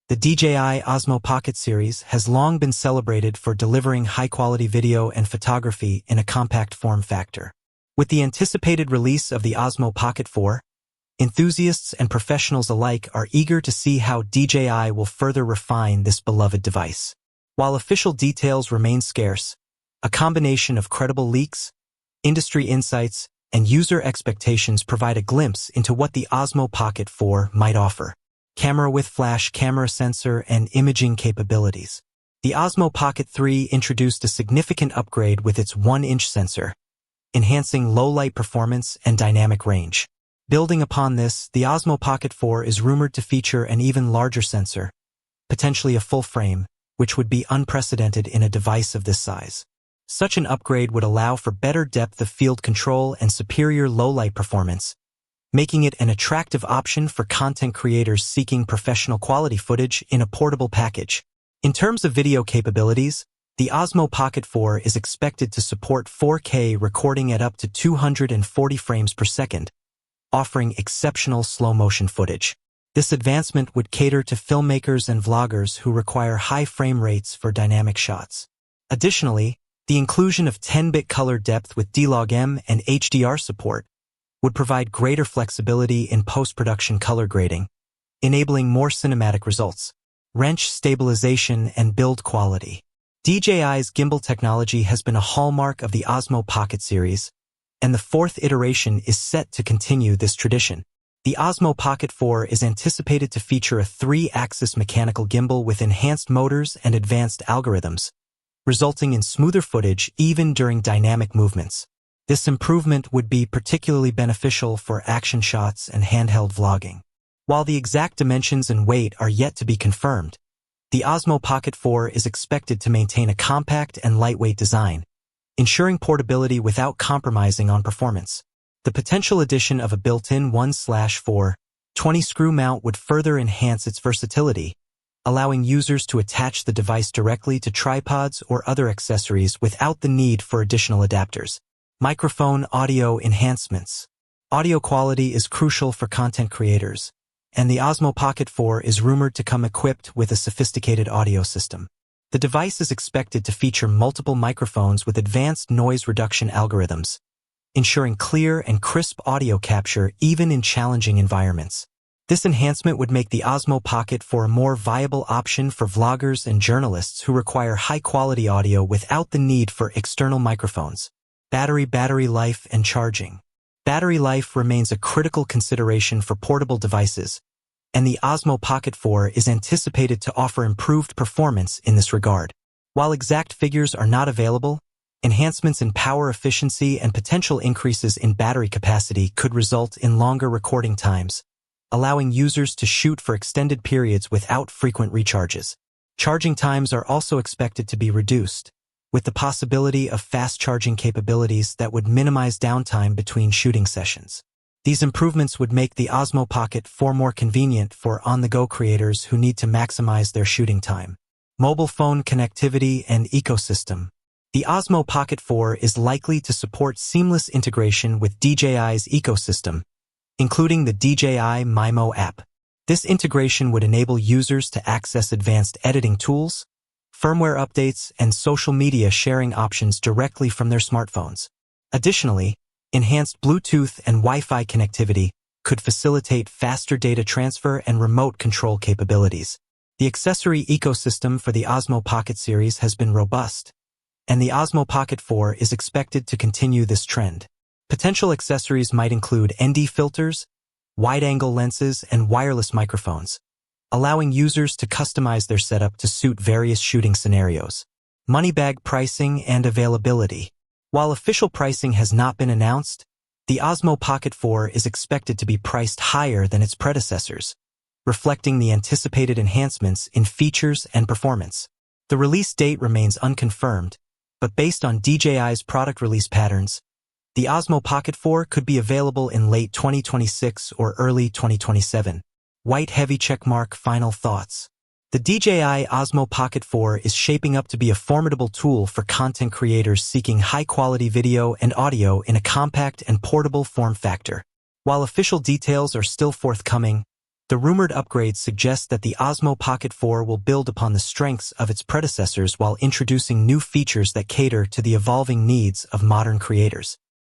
The DJI Osmo Pocket series has long been celebrated for delivering high-quality video and photography in a compact form factor. With the anticipated release of the Osmo Pocket 4, enthusiasts and professionals alike are eager to see how DJI will further refine this beloved device. While official details remain scarce, a combination of credible leaks, industry insights, and user expectations provide a glimpse into what the Osmo Pocket 4 might offer. Camera with flash camera sensor and imaging capabilities. The Osmo Pocket 3 introduced a significant upgrade with its 1-inch sensor, enhancing low-light performance and dynamic range. Building upon this, the Osmo Pocket 4 is rumored to feature an even larger sensor, potentially a full frame, which would be unprecedented in a device of this size. Such an upgrade would allow for better depth of field control and superior low-light performance, making it an attractive option for content creators seeking professional quality footage in a portable package. In terms of video capabilities, the Osmo Pocket 4 is expected to support 4K recording at up to 240 frames per second, offering exceptional slow-motion footage. This advancement would cater to filmmakers and vloggers who require high frame rates for dynamic shots. Additionally, the inclusion of 10-bit color depth with D-Log-M and HDR support would provide greater flexibility in post-production color grading, enabling more cinematic results. Wrench stabilization and build quality. DJI's gimbal technology has been a hallmark of the Osmo Pocket series, and the 4th iteration is set to continue this tradition. The Osmo Pocket 4 is anticipated to feature a 3-axis mechanical gimbal with enhanced motors and advanced algorithms, resulting in smoother footage even during dynamic movements. This improvement would be particularly beneficial for action shots and handheld vlogging. While the exact dimensions and weight are yet to be confirmed, the Osmo Pocket 4 is expected to maintain a compact and lightweight design, ensuring portability without compromising on performance. The potential addition of a built-in 1/4 20-screw mount would further enhance its versatility, allowing users to attach the device directly to tripods or other accessories without the need for additional adapters. Microphone audio enhancements. Audio quality is crucial for content creators, and the Osmo Pocket 4 is rumored to come equipped with a sophisticated audio system. The device is expected to feature multiple microphones with advanced noise reduction algorithms, ensuring clear and crisp audio capture even in challenging environments. This enhancement would make the Osmo Pocket 4 a more viable option for vloggers and journalists who require high-quality audio without the need for external microphones. Battery life and charging. Battery life remains a critical consideration for portable devices, and the Osmo Pocket 4 is anticipated to offer improved performance in this regard. While exact figures are not available, enhancements in power efficiency and potential increases in battery capacity could result in longer recording times, allowing users to shoot for extended periods without frequent recharges. Charging times are also expected to be reduced, with the possibility of fast charging capabilities that would minimize downtime between shooting sessions. These improvements would make the Osmo Pocket 4 more convenient for on-the-go creators who need to maximize their shooting time. Mobile phone connectivity and ecosystem. The Osmo Pocket 4 is likely to support seamless integration with DJI's ecosystem, including the DJI Mimo app. This integration would enable users to access advanced editing tools, firmware updates, and social media sharing options directly from their smartphones. Additionally, enhanced Bluetooth and Wi-Fi connectivity could facilitate faster data transfer and remote control capabilities. The accessory ecosystem for the Osmo Pocket series has been robust, and the Osmo Pocket 4 is expected to continue this trend. Potential accessories might include ND filters, wide-angle lenses, and wireless microphones, allowing users to customize their setup to suit various shooting scenarios. Money-bag pricing and availability. While official pricing has not been announced, the Osmo Pocket 4 is expected to be priced higher than its predecessors, reflecting the anticipated enhancements in features and performance. The release date remains unconfirmed, but based on DJI's product release patterns, the Osmo Pocket 4 could be available in late 2026 or early 2027. White heavy checkmark final thoughts. The DJI Osmo Pocket 4 is shaping up to be a formidable tool for content creators seeking high-quality video and audio in a compact and portable form factor. While official details are still forthcoming, The rumored upgrades suggest that the Osmo Pocket 4 will build upon the strengths of its predecessors while introducing new features that cater to the evolving needs of modern creators.